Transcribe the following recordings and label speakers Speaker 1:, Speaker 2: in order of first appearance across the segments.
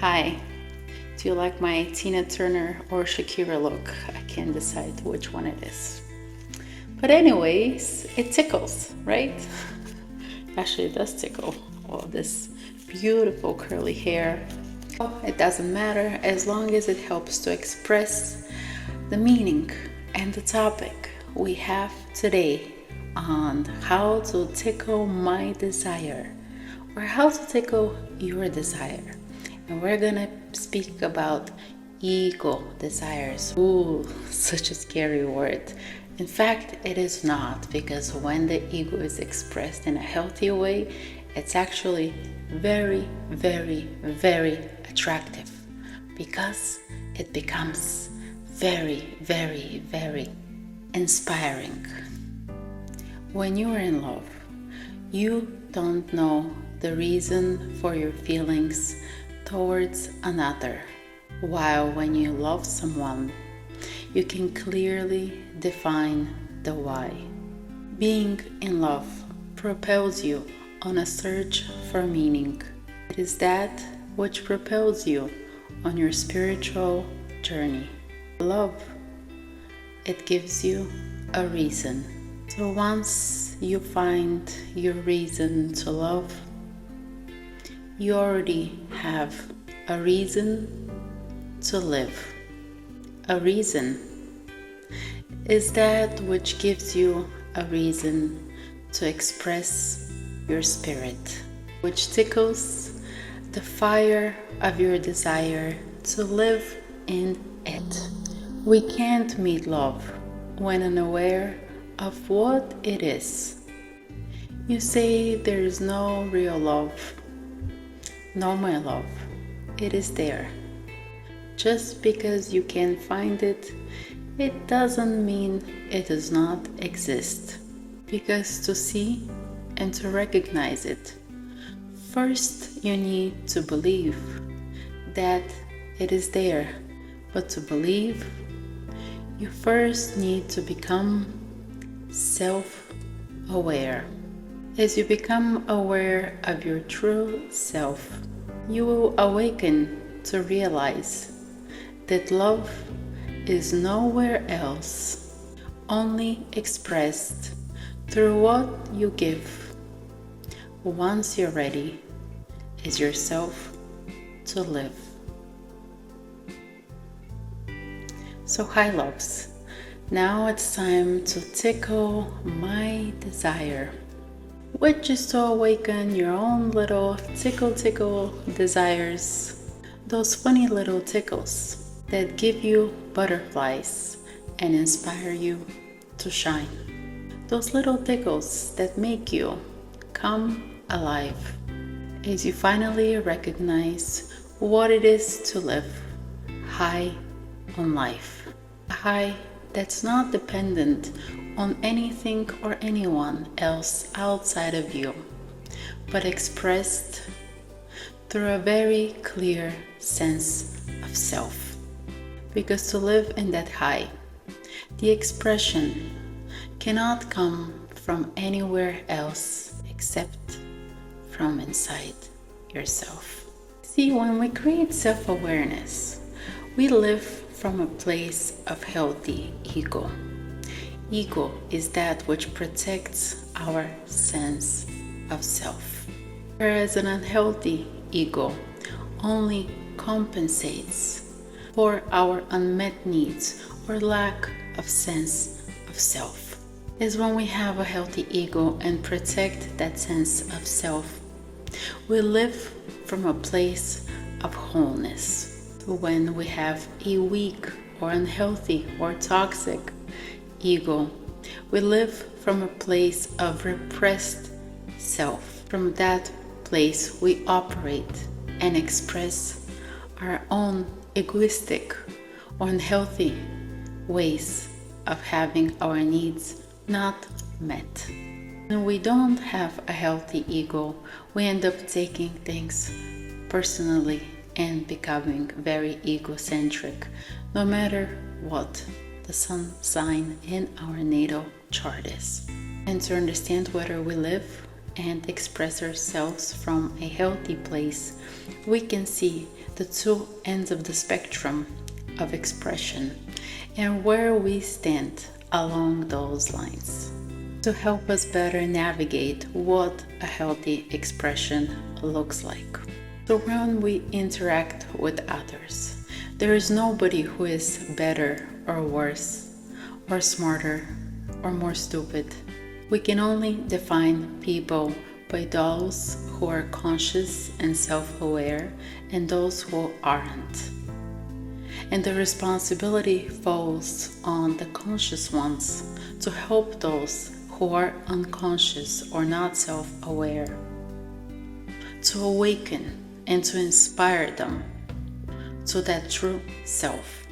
Speaker 1: Hi, do you like my Tina Turner or Shakira look? I can't decide which one it is. But anyways, it tickles, right? Actually, it does tickle. All this beautiful curly hair. Oh, it doesn't matter as long as it helps to express the meaning and the topic we have today on how to tickle my desire or how to tickle your desire. And we're gonna speak about ego desires. Ooh, such a scary word. In fact, it is not, because when the ego is expressed in a healthy way, it's actually very, very, very attractive, because it becomes very, very, very inspiring. When you are in love, you don't know the reason for your feelings towards another, while when you love someone, you can clearly define the why. Being in love propels you on a search for meaning. It is that which propels you on your spiritual journey. Love, it gives you a reason. So once you find your reason to love, you already have a reason to live. A reason is that which gives you a reason to express your spirit, which tickles the fire of your desire to live in it. We can't meet love when unaware of what it is. You say there is no real love. No, my love, it is there. Just because you can't find it, it doesn't mean it does not exist. Because to see and to recognize it, first you need to believe that it is there. But to believe, you first need to become self-aware. As you become aware of your true self, you will awaken to realize that love is nowhere else, only expressed through what you give. Once you're ready, is yourself to live. So hi loves, now it's time to tickle my desire, which is to awaken your own little tickle desires, those funny little tickles that give you butterflies and inspire you to shine. Those little tickles that make you come alive as you finally recognize what it is to live high on life. A high that's not dependent on anything or anyone else outside of you, but expressed through a very clear sense of self. Because to live in that high, the expression cannot come from anywhere else except from inside yourself. See, when we create self-awareness, we live from a place of healthy ego. Ego is that which protects our sense of self, whereas an unhealthy ego only compensates for our unmet needs or lack of sense of self. Is when we have a healthy ego and protect that sense of self, we live from a place of wholeness. When we have a weak or unhealthy or toxic ego, we live from a place of repressed self. From that place, we operate and express our own egoistic or unhealthy ways of having our needs not met. When we don't have a healthy ego, we end up taking things personally and becoming very egocentric, no matter what the sun sign in our natal chart is. And to understand whether we live and express ourselves from a healthy place, we can see the two ends of the spectrum of expression and where we stand along those lines to help us better navigate what a healthy expression looks like. So when we interact with others, there is nobody who is better or worse or smarter or more stupid. We can only define people by those who are conscious and self-aware and those who aren't. And the responsibility falls on the conscious ones to help those who are unconscious or not self-aware, to awaken and to inspire them to that true self.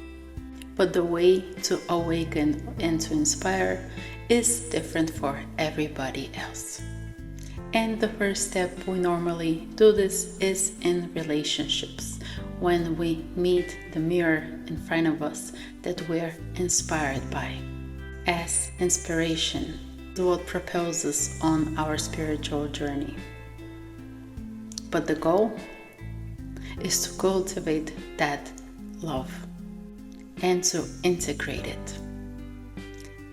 Speaker 1: But the way to awaken and to inspire is different for everybody else. And the first step we normally do this is in relationships, when we meet the mirror in front of us that we're inspired by. As inspiration is what propels us on our spiritual journey. But the goal is to cultivate that love and to integrate it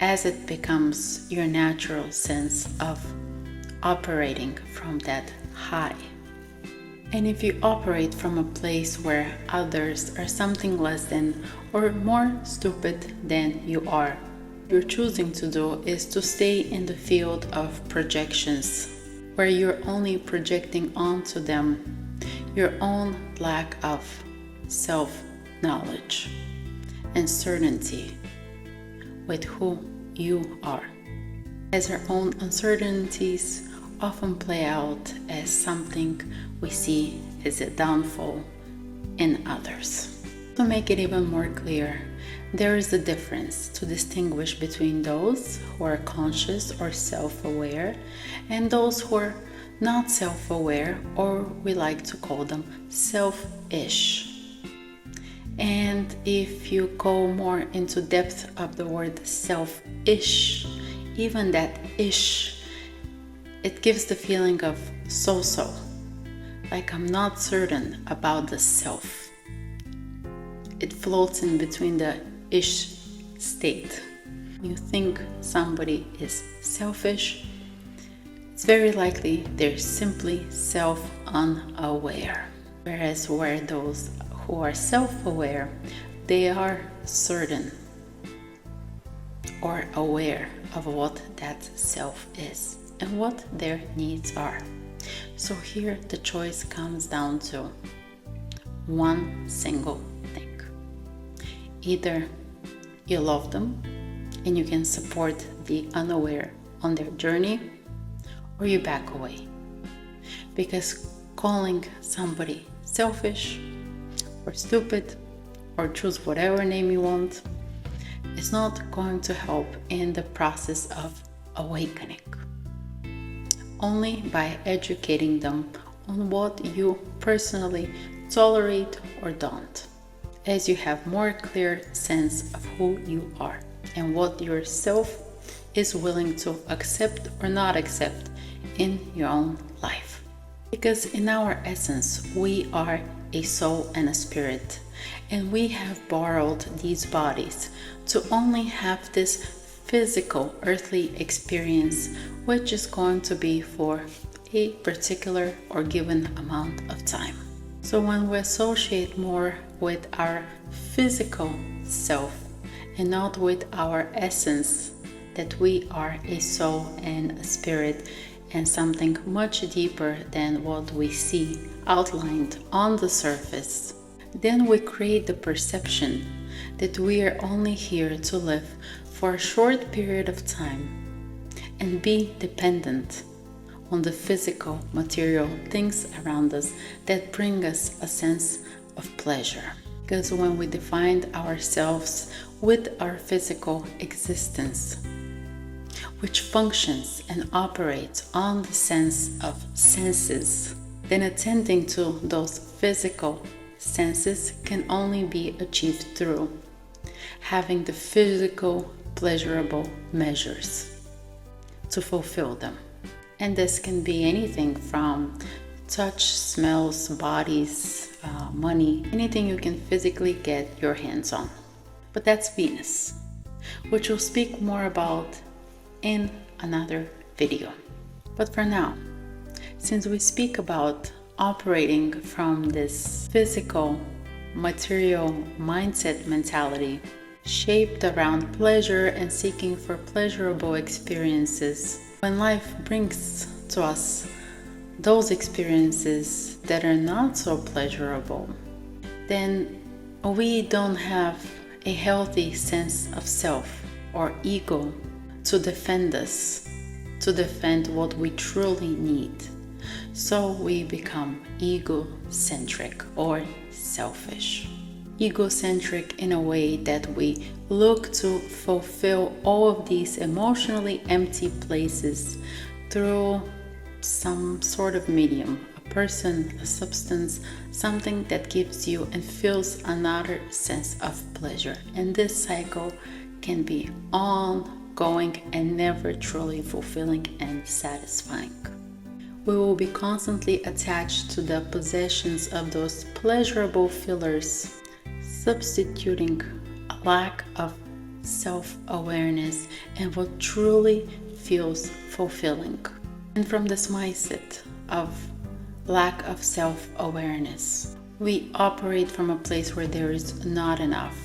Speaker 1: as it becomes your natural sense of operating from that high. And if you operate from a place where others are something less than or more stupid than you are, what you're choosing to do is to stay in the field of projections, where you're only projecting onto them your own lack of self-knowledge and certainty with who you are, as our own uncertainties often play out as something we see as a downfall in others. To make it even more clear, there is a difference to distinguish between those who are conscious or self-aware and those who are not self-aware, or we like to call them selfish. And if you go more into depth of the word selfish, even that ish, it gives the feeling of so-so, like I'm not certain about the self. It floats in between the ish state. You think somebody is selfish, it's very likely they're simply self-unaware. Whereas where those who are self-aware, they are certain or aware of what that self is and what their needs are. So here the choice comes down to one single thing. Either you love them and you can support the unaware on their journey, or you back away. Because calling somebody selfish or stupid, or choose whatever name you want, is not going to help in the process of awakening. Only by educating them on what you personally tolerate or don't, as you have more clear sense of who you are and what yourself is willing to accept or not accept in your own life. Because in our essence, we are a soul and a spirit, and we have borrowed these bodies to only have this physical earthly experience, which is going to be for a particular or given amount of time. So when we associate more with our physical self and not with our essence, that we are a soul and a spirit and something much deeper than what we see outlined on the surface, then we create the perception that we are only here to live for a short period of time and be dependent on the physical, material things around us that bring us a sense of pleasure. Because when we define ourselves with our physical existence, which functions and operates on the sense of senses, then attending to those physical senses can only be achieved through having the physical pleasurable measures to fulfill them. And this can be anything from touch, smells, bodies, money, anything you can physically get your hands on. But that's Venus, which we'll speak more about in another video. But for now, since we speak about operating from this physical, material mindset mentality, shaped around pleasure and seeking for pleasurable experiences, when life brings to us those experiences that are not so pleasurable, then we don't have a healthy sense of self or ego to defend us, to defend what we truly need. So we become egocentric or selfish. Egocentric in a way that we look to fulfill all of these emotionally empty places through some sort of medium, a person, a substance, something that gives you and feels another sense of pleasure. And this cycle can be ongoing and never truly fulfilling and satisfying. We will be constantly attached to the possessions of those pleasurable fillers, substituting a lack of self-awareness and what truly feels fulfilling. And from this mindset of lack of self-awareness, we operate from a place where there is not enough.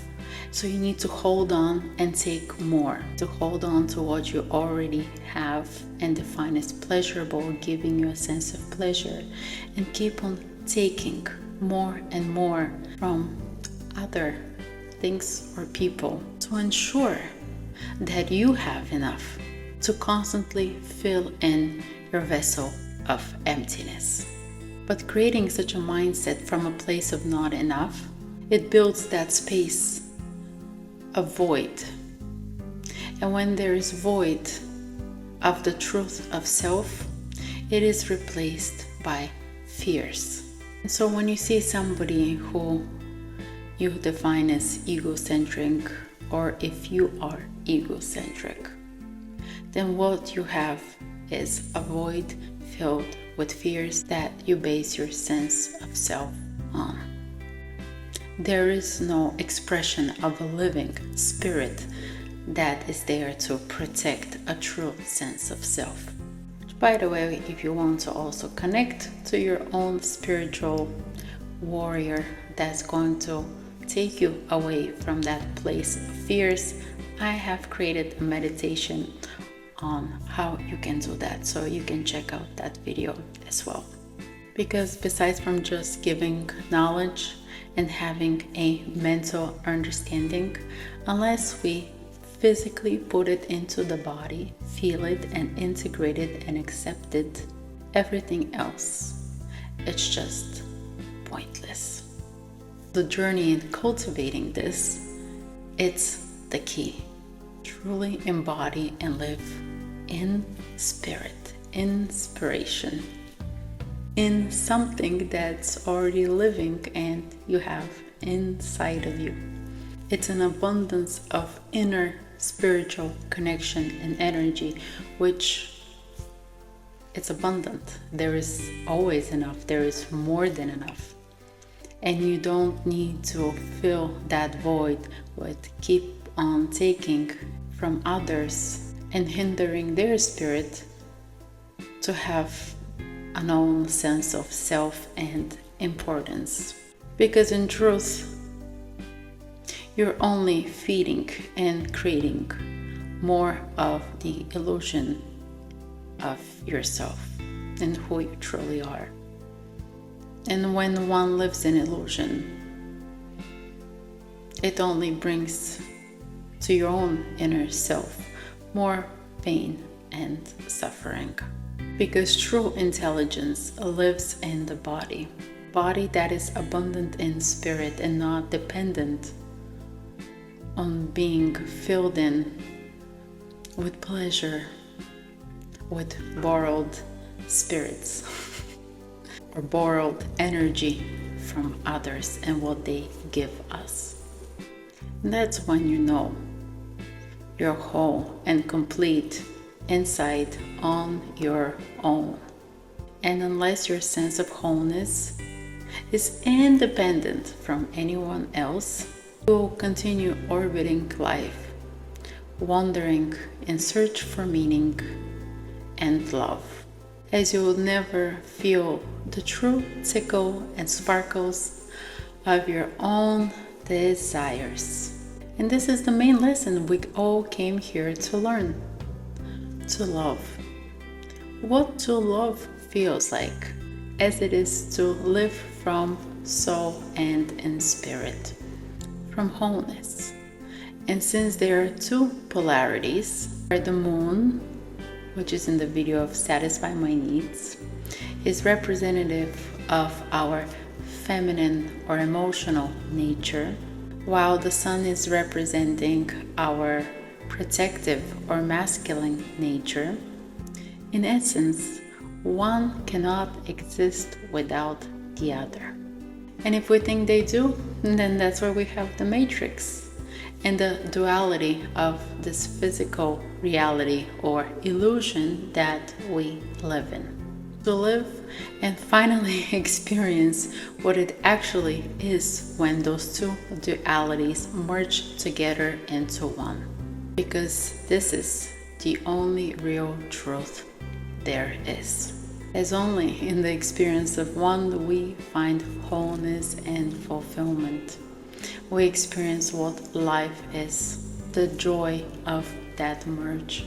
Speaker 1: So you need to hold on and take more, to hold on to what you already have and define as pleasurable, giving you a sense of pleasure, and keep on taking more and more from other things or people to ensure that you have enough to constantly fill in your vessel of emptiness. But creating such a mindset from a place of not enough, it builds that space of void. And when there is void of the truth of self, it is replaced by fears. And so when you see somebody who you define as egocentric, or if you are egocentric, then what you have is a void filled with fears that you base your sense of self on. There is no expression of a living spirit that is there to protect a true sense of self. By the way, if you want to also connect to your own spiritual warrior that's going to take you away from that place of fears, I have created a meditation on how you can do that, so you can check out that video as well. Because besides from just giving knowledge and having a mental understanding, unless we physically put it into the body, feel it and integrate it and accept it, everything else, it's just pointless. The journey in cultivating this, it's the key. Truly embody and live in spirit, inspiration, in something that's already living and you have inside of you. It's an abundance of inner spiritual connection and energy, which it's abundant. There is always enough. There is more than enough. And you don't need to fill that void with keep on taking from others and hindering their spirit to have an own sense of self and importance. Because in truth, you're only feeding and creating more of the illusion of yourself and who you truly are. And when one lives in illusion, it only brings to your own inner self more pain and suffering. Because true intelligence lives in the body that is abundant in spirit and not dependent on being filled in with pleasure, with borrowed spirits or borrowed energy from others and what they give us. And that's when you know you're whole and complete inside on your own. And unless your sense of wholeness is independent from anyone else, you will continue orbiting life, wandering in search for meaning and love, as you will never feel the true tickle and sparkles of your own desires. And this is the main lesson we all came here to learn: to love. What to love feels like, as it is to live from soul and in spirit, from wholeness. And since there are two polarities, where the moon, which is in the video of Satisfy My Needs, is representative of our feminine or emotional nature, while the sun is representing our protective or masculine nature, in essence, one cannot exist without the other. And if we think they do, then that's where we have the matrix and the duality of this physical reality or illusion that we live in. To live and finally experience what it actually is when those two dualities merge together into one. Because this is the only real truth there is. As only in the experience of one we find wholeness and fulfillment. We experience what life is, the joy of that merge.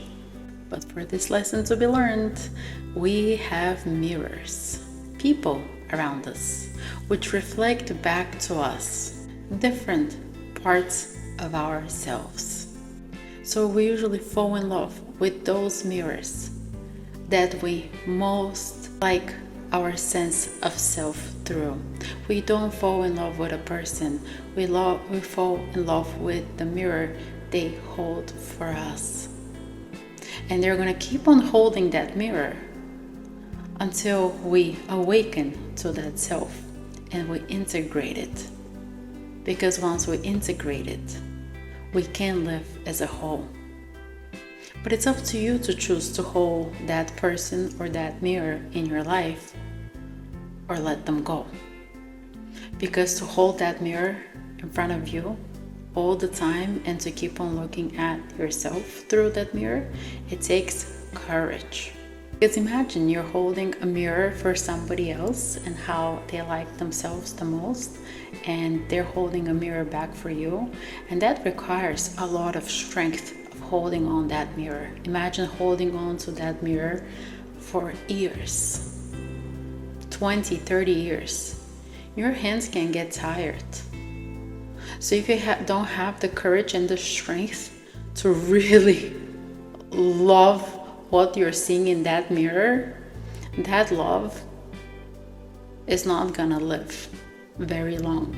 Speaker 1: But for this lesson to be learned, we have mirrors, people around us, which reflect back to us different parts of ourselves. So we usually fall in love with those mirrors that we most like our sense of self through. We don't fall in love with a person, we fall in love with the mirror they hold for us. And they're going to keep on holding that mirror until we awaken to that self and we integrate it. Because once we integrate it, we can live as a whole. But it's up to you to choose to hold that person or that mirror in your life or let them go. Because to hold that mirror in front of you all the time and to keep on looking at yourself through that mirror, it takes courage. Because imagine you're holding a mirror for somebody else and how they like themselves the most, and they're holding a mirror back for you, and that requires a lot of strength of holding on that mirror. Imagine holding on to that mirror for years, 20, 30 years. Your hands can get tired. So if you don't have the courage and the strength to really love what you're seeing in that mirror, that love is not gonna live very long.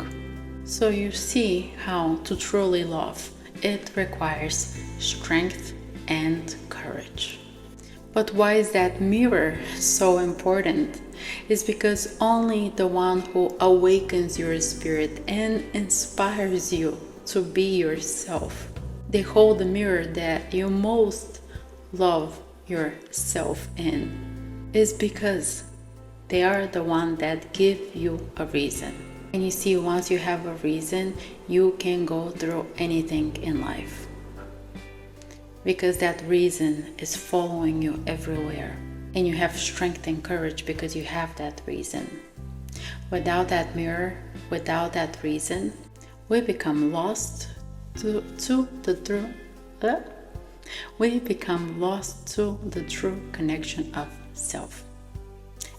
Speaker 1: So you see how to truly love, it requires strength and courage. But why is that mirror so important? It's because only the one who awakens your spirit and inspires you to be yourself, they hold the mirror that you most love yourself in, is because they are the one that give you a reason. And you see, once you have a reason, you can go through anything in life. Because that reason is following you everywhere. And you have strength and courage because you have that reason. Without that mirror, without that reason, we become lost to the true. We become lost to the true connection of self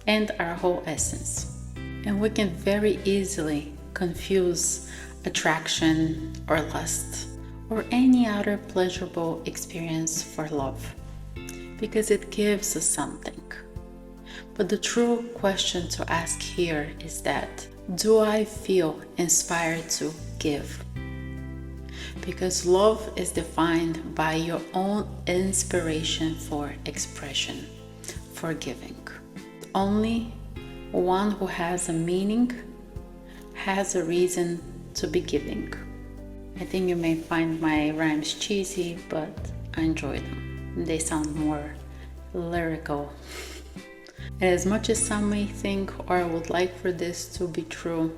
Speaker 1: and our whole essence. And we can very easily confuse attraction or lust or any other pleasurable experience for love, because it gives us something. But the true question to ask here is that, do I feel inspired to give? Because love is defined by your own inspiration for expression, for giving. Only one who has a meaning has a reason to be giving. I think you may find my rhymes cheesy, but I enjoy them. They sound more lyrical. And as much as some may think or would like for this to be true,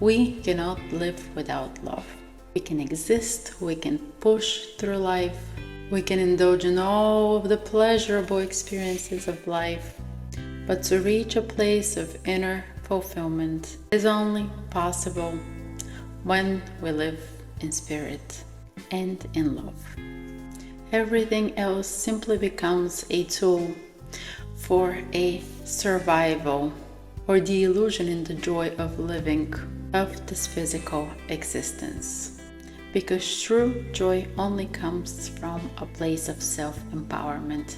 Speaker 1: we cannot live without love. We can exist, we can push through life, we can indulge in all of the pleasurable experiences of life, but to reach a place of inner fulfillment is only possible when we live in spirit and in love. Everything else simply becomes a tool for a survival or the illusion in the joy of living of this physical existence. Because true joy only comes from a place of self-empowerment.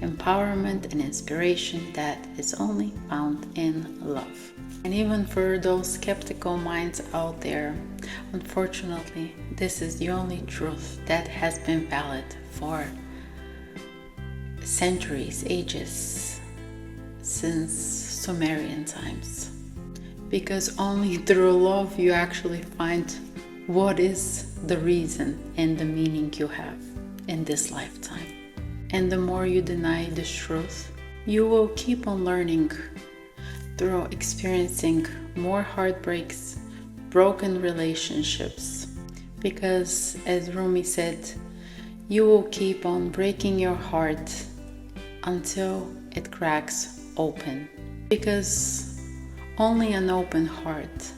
Speaker 1: Empowerment and inspiration that is only found in love. And even for those skeptical minds out there, unfortunately, this is the only truth that has been valid for centuries, ages, since Sumerian times. Because only through love you actually find what is the reason and the meaning you have in this lifetime. And the more you deny this truth, you will keep on learning through experiencing more heartbreaks, broken relationships. Because as Rumi said, you will keep on breaking your heart until it cracks open. Because only an open heart,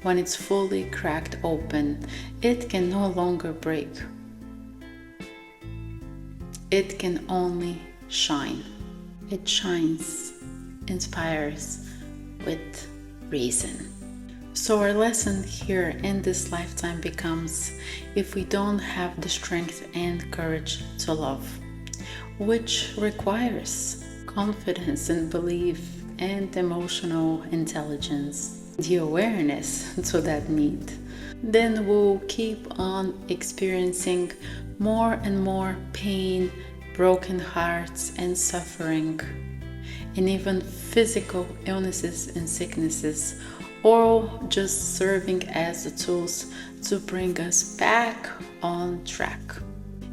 Speaker 1: when it's fully cracked open, it can no longer break. It can only shine. It shines, inspires with reason. So our lesson here in this lifetime becomes, if we don't have the strength and courage to love, which requires confidence and belief and emotional intelligence, the awareness to that need, then we'll keep on experiencing more and more pain, broken hearts and suffering, and even physical illnesses and sicknesses, all just serving as the tools to bring us back on track.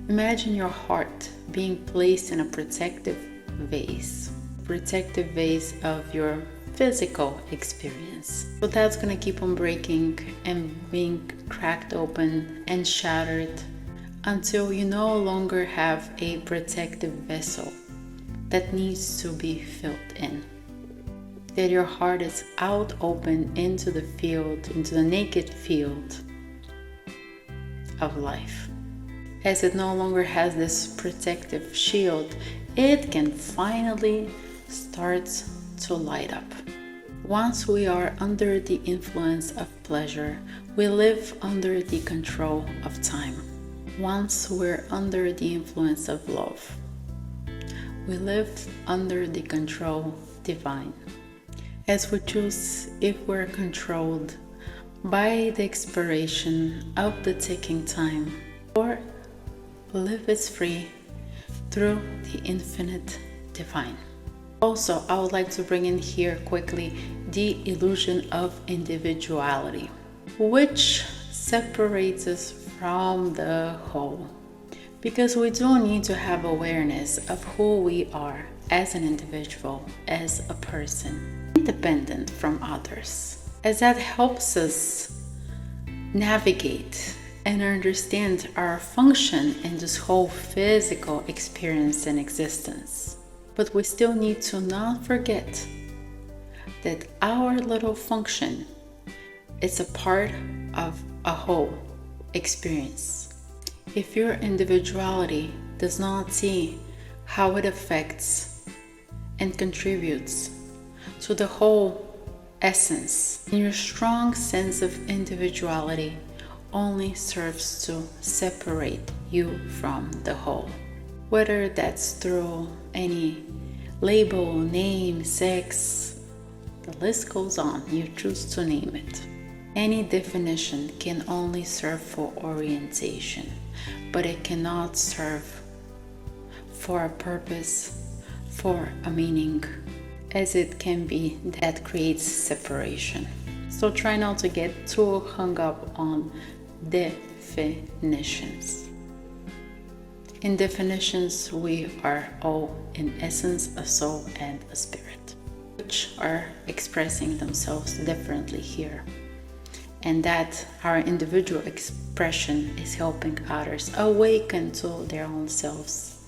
Speaker 1: Imagine your heart being placed in a protective vase of your physical experience. So that's gonna keep on breaking and being cracked open and shattered until you no longer have a protective vessel that needs to be filled in. That your heart is out open into the field, into the naked field of life. As it no longer has this protective shield, it can finally start to light up. Once we are under the influence of pleasure, we live under the control of time. Once we're under the influence of love, we live under the control divine. As we choose if we're controlled by the expiration of the ticking time, or live as free through the infinite divine. Also, I would like to bring in here quickly the illusion of individuality, which separates us from the whole. Because we do need to have awareness of who we are as an individual, as a person, independent from others, as that helps us navigate and understand our function in this whole physical experience and existence. But we still need to not forget that our little function is a part of a whole experience. If your individuality does not see how it affects and contributes to the whole essence, then your strong sense of individuality only serves to separate you from the whole. Whether that's through any label, name, sex, the list goes on, you choose to name it. Any definition can only serve for orientation, but it cannot serve for a purpose, for a meaning, as it can be that creates separation. So try not to get too hung up on definitions. In definitions, we are all in essence a soul and a spirit, which are expressing themselves differently here. And that our individual expression is helping others awaken to their own selves.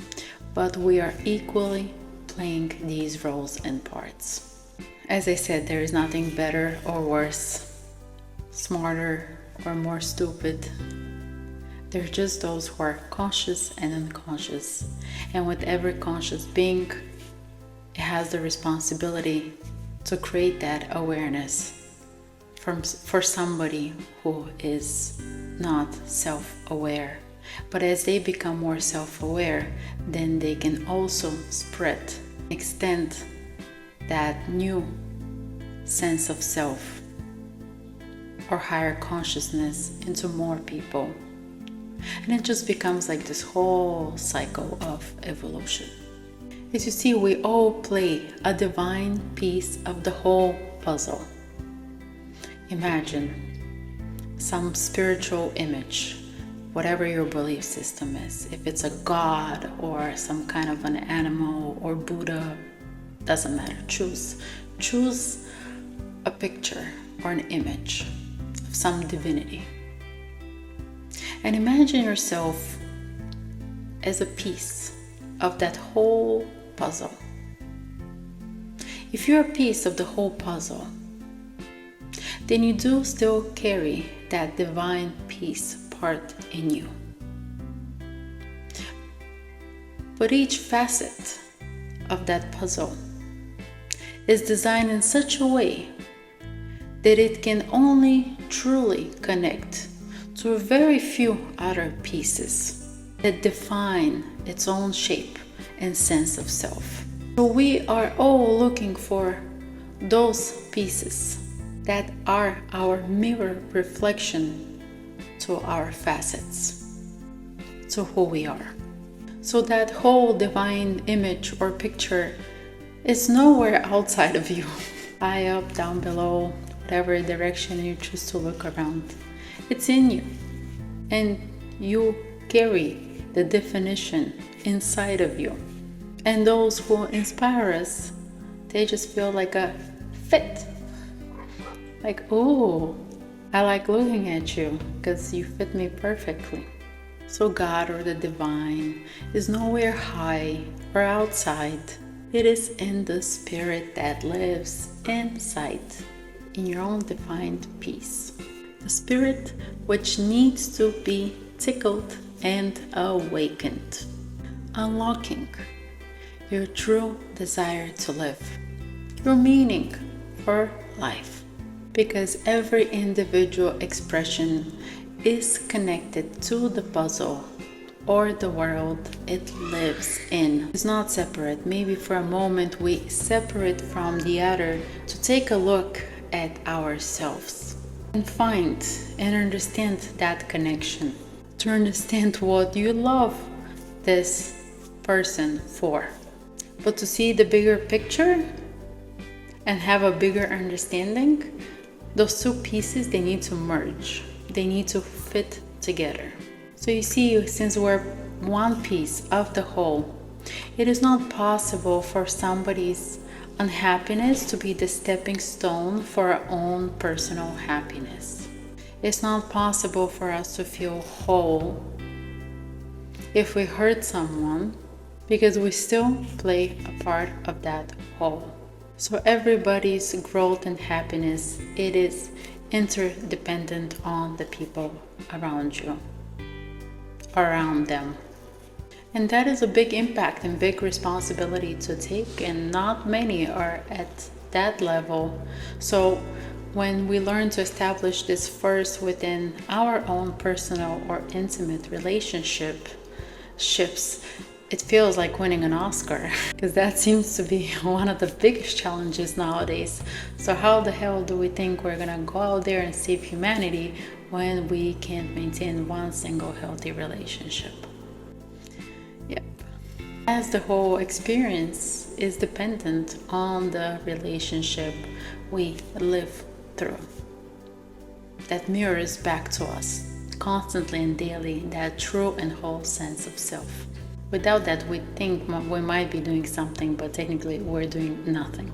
Speaker 1: But we are equally playing these roles and parts. As I said, there is nothing better or worse, smarter or more stupid. They're just those who are conscious and unconscious. And with every conscious being, it has the responsibility to create that awareness for somebody who is not self-aware. But as they become more self-aware, then they can also spread, extend that new sense of self or higher consciousness into more people. And it just becomes like this whole cycle of evolution. As you see, we all play a divine piece of the whole puzzle. Imagine some spiritual image, whatever your belief system is. If it's a god or some kind of an animal or Buddha, doesn't matter. Choose a picture or an image of some divinity. And imagine yourself as a piece of that whole puzzle. If you're a piece of the whole puzzle, then you do still carry that divine piece part in you. But each facet of that puzzle is designed in such a way that it can only truly connect to a very few other pieces that define its own shape and sense of self. So we are all looking for those pieces that are our mirror reflection to our facets, to who we are. So that whole divine image or picture is nowhere outside of you. High up, down below, whatever direction you choose to look around. It's in you. And you carry the definition inside of you. And those who inspire us, they just feel like a fit. Like, oh, I like looking at you because you fit me perfectly. So God or the divine is nowhere high or outside. It is in the spirit that lives inside, in your own defined peace. The spirit which needs to be tickled and awakened, unlocking your true desire to live, your meaning for life. Because every individual expression is connected to the puzzle or the world it lives in. It's not separate. Maybe for a moment we separate from the other to take a look at ourselves and find and understand that connection, to understand what you love this person for. But to see the bigger picture and have a bigger understanding, those two pieces, they need to merge. They need to fit together. So you see, since we're one piece of the whole, it is not possible for somebody's unhappiness to be the stepping stone for our own personal happiness. It's not possible for us to feel whole if we hurt someone, because we still play a part of that whole. So everybody's growth and happiness, it is interdependent on the people around you, around them. And that is a big impact and big responsibility to take, and not many are at that level. So when we learn to establish this first within our own personal or intimate relationships, it feels like winning an Oscar, because that seems to be one of the biggest challenges nowadays. So how the hell do we think we're gonna go out there and save humanity when we can't maintain one single healthy relationship? Yep. As the whole experience is dependent on the relationship we live through, that mirrors back to us constantly and daily that true and whole sense of self. Without that, we think we might be doing something, but technically we're doing nothing.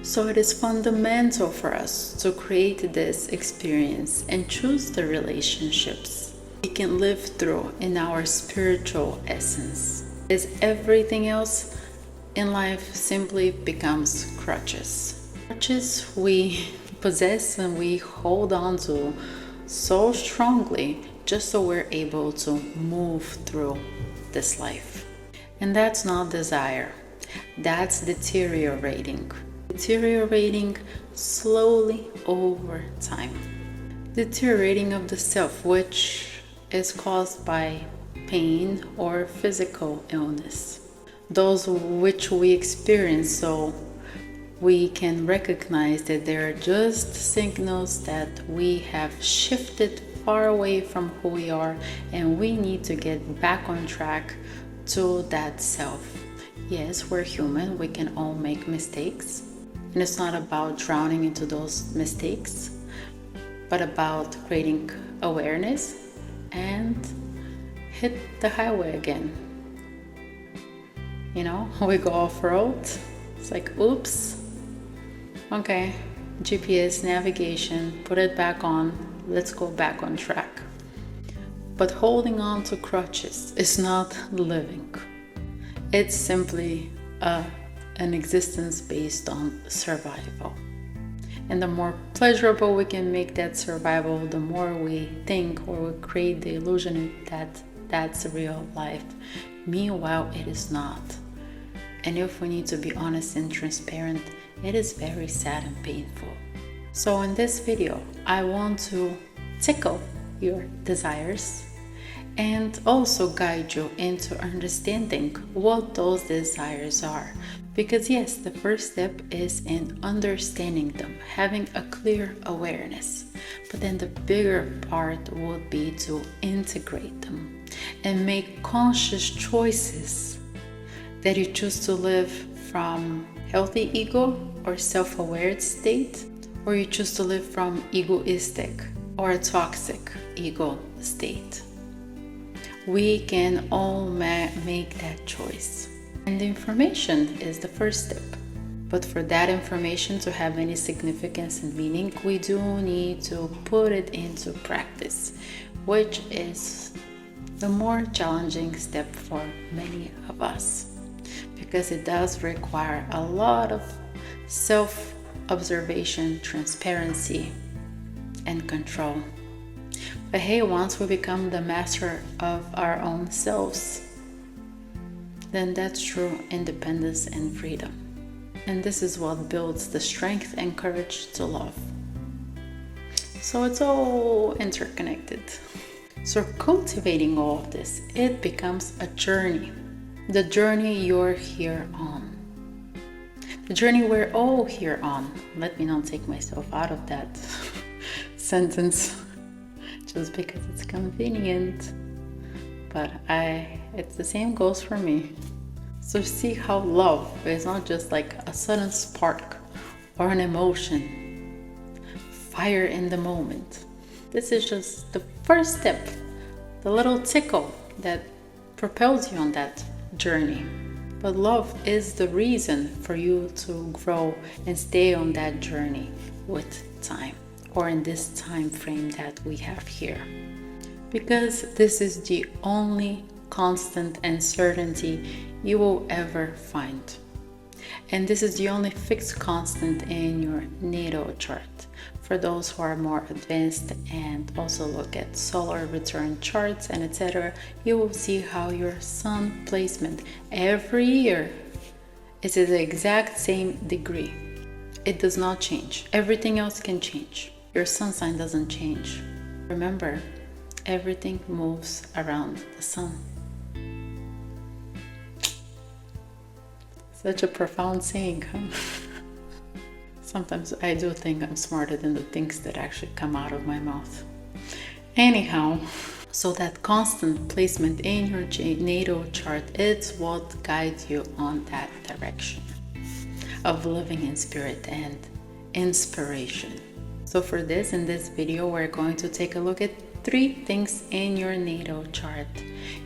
Speaker 1: So it is fundamental for us to create this experience and choose the relationships we can live through in our spiritual essence. As everything else in life simply becomes crutches. Crutches we possess and we hold on to so strongly just so we're able to move through this life. And that's not desire. That's deteriorating. Deteriorating slowly over time. Deteriorating of the self, which is caused by pain or physical illness. Those which we experience so we can recognize that they are just signals that we have shifted far away from who we are and we need to get back on track to that self. Yes, we're human, we can all make mistakes. And it's not about drowning into those mistakes, but about creating awareness and hit the highway again. You know, we go off-road, it's like, oops, okay, GPS navigation, put it back on, let's go back on track. But holding on to crutches is not living. It's simply an existence based on survival. And the more pleasurable we can make that survival, the more we think or we create the illusion that that's real life. Meanwhile, it is not. And if we need to be honest and transparent, it is very sad and painful. So in this video, I want to tickle your desires and also guide you into understanding what those desires are. Because yes, the first step is in understanding them, having a clear awareness. But then the bigger part would be to integrate them and make conscious choices that you choose to live from healthy ego or self-aware state, or you choose to live from egoistic or a toxic ego state. We can all make that choice. And the information is the first step. But for that information to have any significance and meaning, we do need to put it into practice, which is the more challenging step for many of us, because it does require a lot of self-observation, transparency, and control. But hey, once we become the master of our own selves, then that's true independence and freedom. And this is what builds the strength and courage to love. So it's all interconnected. So cultivating all of this, it becomes a journey. The journey you're here on. The journey we're all here on. Let me not take myself out of that sentence just because it's convenient. But it's the same goes for me. So see how love is not just like a sudden spark or an emotion, fire in the moment. This is just the first step, the little tickle that propels you on that journey. But love is the reason for you to grow and stay on that journey with time, or in this time frame that we have here. Because this is the only constant and certainty you will ever find. And this is the only fixed constant in your natal chart. For those who are more advanced and also look at solar return charts and etc., you will see how your sun placement every year is at the exact same degree. It does not change. Everything else can change. Your sun sign doesn't change. Remember, everything moves around the sun. Such a profound saying, huh? Sometimes I do think I'm smarter than the things that actually come out of my mouth. Anyhow, so that constant placement in your natal chart, it's what guides you on that direction of living in spirit and inspiration. So So for this, in this video, we're going to take a look at 3 things in your natal chart.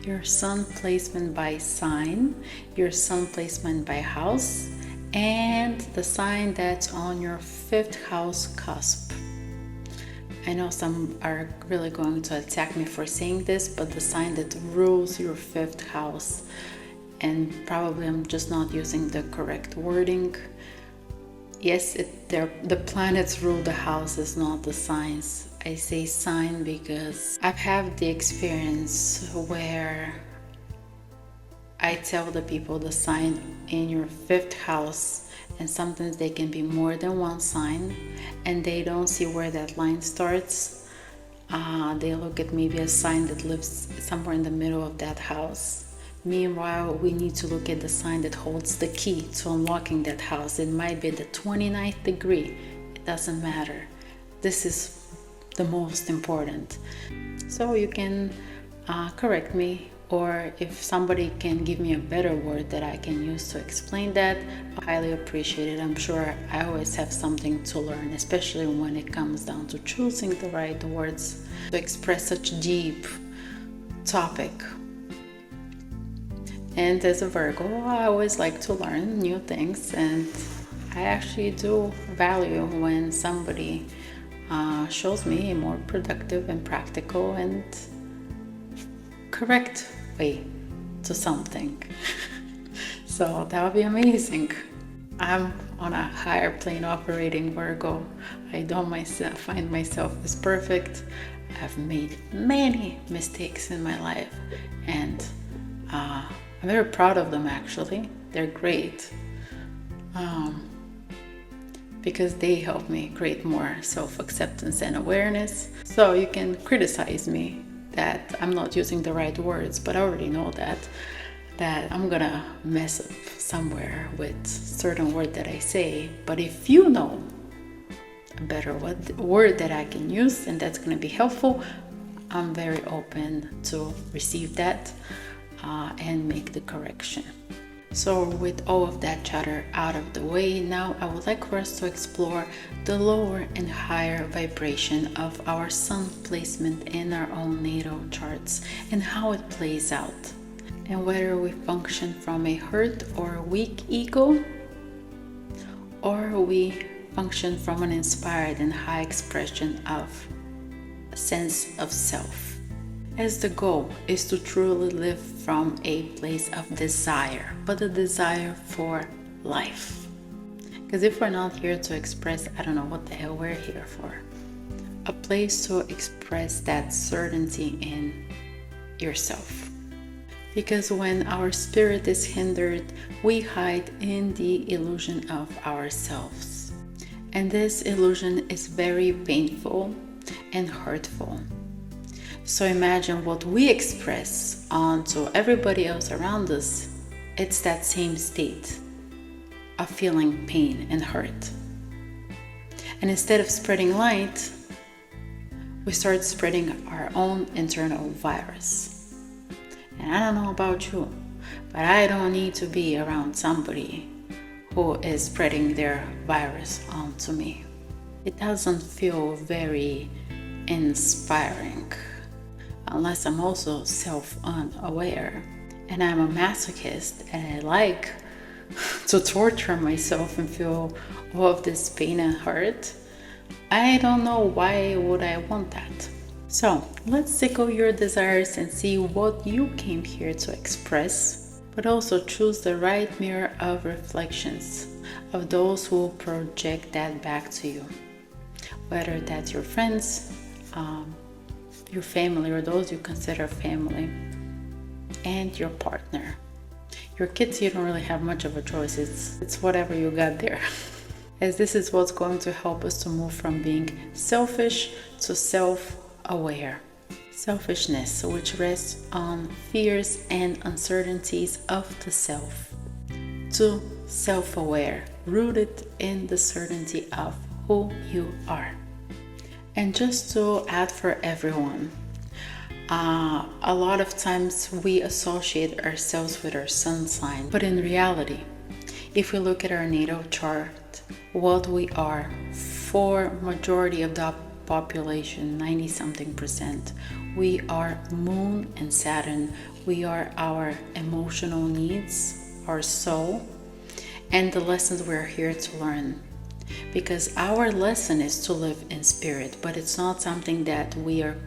Speaker 1: Your sun placement by sign, your sun placement by house, and the sign that's on your 5th house cusp. I know some are really going to attack me for saying this, but the sign that rules your 5th house, and probably I'm just not using the correct wording. Yes, the planets rule the houses, not the signs. I say sign because I've had the experience where I tell the people the sign in your 5th house, and sometimes they can be more than one sign, and they don't see where that line starts. They look at maybe a sign that lives somewhere in the middle of that house. Meanwhile, we need to look at the sign that holds the key to unlocking that house. It might be the 29th degree. It doesn't matter. This is the most important. So you can correct me, or if somebody can give me a better word that I can use to explain that, I highly appreciate it. I'm sure I always have something to learn, especially when it comes down to choosing the right words to express such deep topic. And as a Virgo, I always like to learn new things, and I actually do value when somebody shows me a more productive and practical and correct way to something. So that would be amazing. I'm on a higher plane operating Virgo. I don't find myself as perfect. I've made many mistakes in my life, and I'm very proud of them actually. They're great because they help me create more self-acceptance and awareness. So you can criticize me that I'm not using the right words, but I already know that I'm gonna mess up somewhere with certain word that I say. But if you know a better word that I can use and that's gonna be helpful, I'm very open to receive that and make the correction. So with all of that chatter out of the way, now I would like for us to explore the lower and higher vibration of our sun placement in our own natal charts and how it plays out, and whether we function from a hurt or weak ego, or we function from an inspired and high expression of a sense of self. As the goal is to truly live from a place of desire, but a desire for life. Because if we're not here to express, I don't know what the hell we're here for. A place to express that certainty in yourself. Because when our spirit is hindered, we hide in the illusion of ourselves. And this illusion is very painful and hurtful. So imagine what we express onto everybody else around us. It's that same state of feeling pain and hurt. And instead of spreading light, we start spreading our own internal virus. And I don't know about you, but I don't need to be around somebody who is spreading their virus onto me. It doesn't feel very inspiring. Unless I'm also self-unaware and I'm a masochist and I like to torture myself and feel all of this pain and hurt, I don't know why would I want that. So let's tickle your desires and see what you came here to express, but also choose the right mirror of reflections of those who project that back to you, whether that's your friends, your family, or those you consider family, and your partner. Your kids, you don't really have much of a choice. It's whatever you got there. As this is what's going to help us to move from being selfish to self-aware. Selfishness, which rests on fears and uncertainties of the self, to self-aware, rooted in the certainty of who you are. And just to add for everyone, a lot of times we associate ourselves with our sun sign, but in reality, if we look at our natal chart, what we are for majority of the population, 90 something percent, we are Moon and Saturn. We are our emotional needs, our soul, and the lessons we're here to learn. Because our lesson is to live in spirit, but it's not something that we are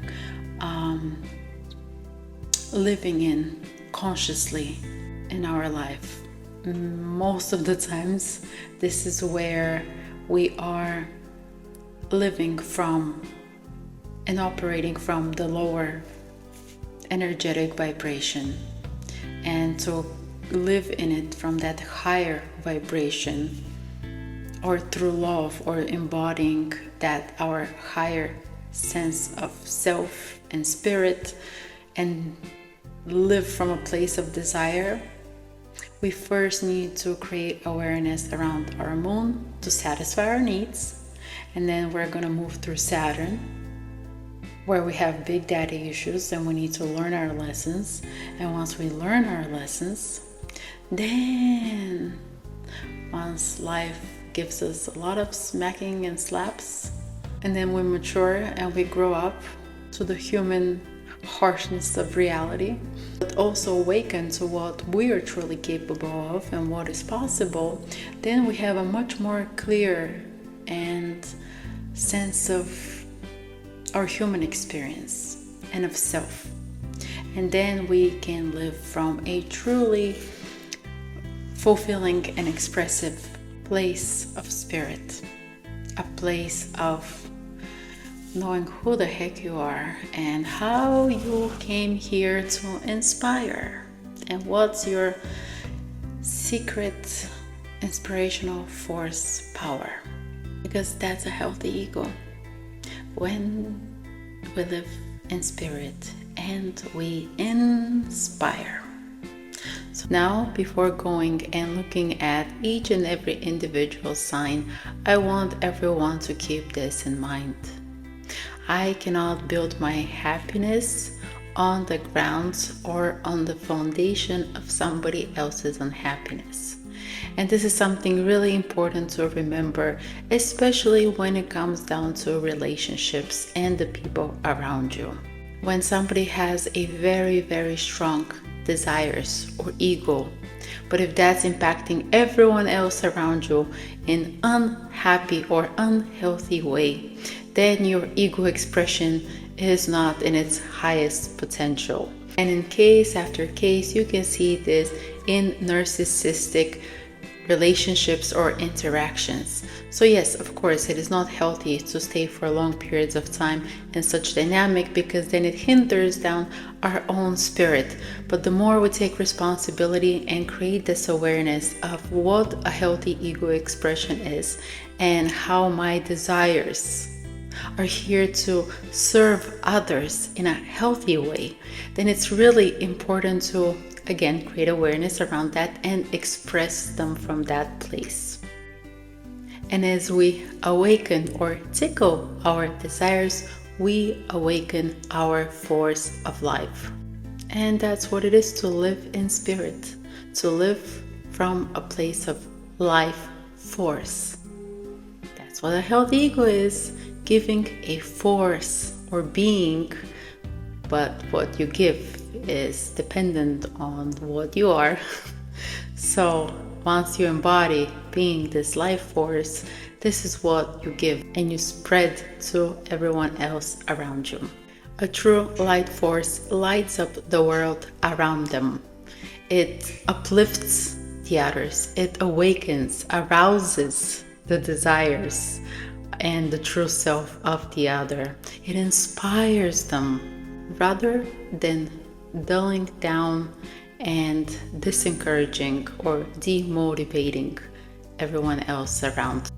Speaker 1: living in consciously in our life. Most of the times, this is where we are living from and operating from the lower energetic vibration, and to live in it from that higher vibration, or through love, or embodying that our higher sense of self and spirit, and live from a place of desire. We first need to create awareness around our moon to satisfy our needs, and then we're going to move through Saturn, where we have big daddy issues and we need to learn our lessons. And once we learn our lessons, then once life gives us a lot of smacking and slaps, and then we mature and we grow up to the human harshness of reality, but also awaken to what we are truly capable of and what is possible, then we have a much more clear and sense of our human experience and of self. And then we can live from a truly fulfilling and expressive place of spirit, a place of knowing who the heck you are and how you came here to inspire, and what's your secret inspirational force power. Because that's a healthy ego, when we live in spirit and we inspire. So now, before going and looking at each and every individual sign, I want everyone to keep this in mind. I cannot build my happiness on the grounds or on the foundation of somebody else's unhappiness. And this is something really important to remember, especially when it comes down to relationships and the people around you. When somebody has a very, very strong desires or ego, but if that's impacting everyone else around you in unhappy or unhealthy way, then your ego expression is not in its highest potential. And in case after case, you can see this in narcissistic relationships or interactions. So yes, of course, it is not healthy to stay for long periods of time in such dynamic, because then it hinders down our own spirit. But the more we take responsibility and create this awareness of what a healthy ego expression is and how my desires are here to serve others in a healthy way, then it's really important to again create awareness around that and express them from that place. And as we awaken or tickle our desires, we awaken our force of life. And that's what it is to live in spirit, to live from a place of life force. That's what a healthy ego is, giving a force or being, but what you give is dependent on what you are. So once you embody being this life force, this is what you give and you spread to everyone else around you. A true light force lights up the world around them. It uplifts the others. It awakens, arouses the desires and the true self of the other. It inspires them rather than dulling down and disencouraging or demotivating everyone else around.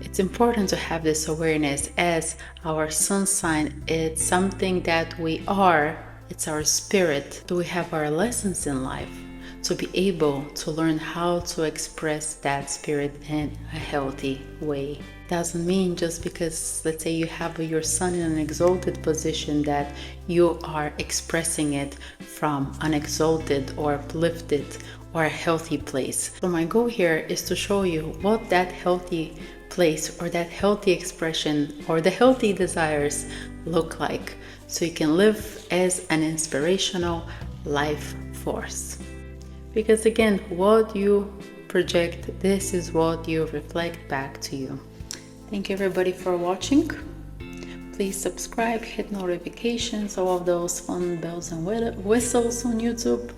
Speaker 1: It's important to have this awareness, as our sun sign, it's something that we are, it's our spirit. Do we have our lessons in life to be able to learn how to express that spirit in a healthy way? Doesn't mean just because, let's say, you have your sun in an exalted position that you are expressing it from an exalted or uplifted or a healthy place. So my goal here is to show you what that healthy place or that healthy expression or the healthy desires look like, so you can live as an inspirational life force. Because again, what you project, this is what you reflect back to you. Thank you everybody for watching. Please subscribe, hit notifications, all of those fun bells and whistles on YouTube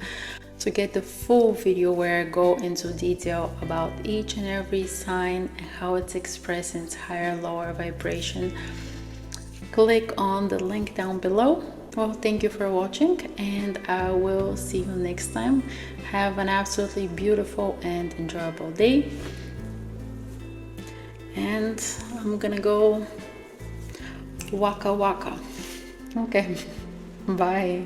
Speaker 1: to get the full video where I go into detail about each and every sign and how it's expressed in its higher, lower vibration. Click on the link down below. Well, thank you for watching, and I will see you next time. Have an absolutely beautiful and enjoyable day. And I'm gonna go waka waka. Okay, bye.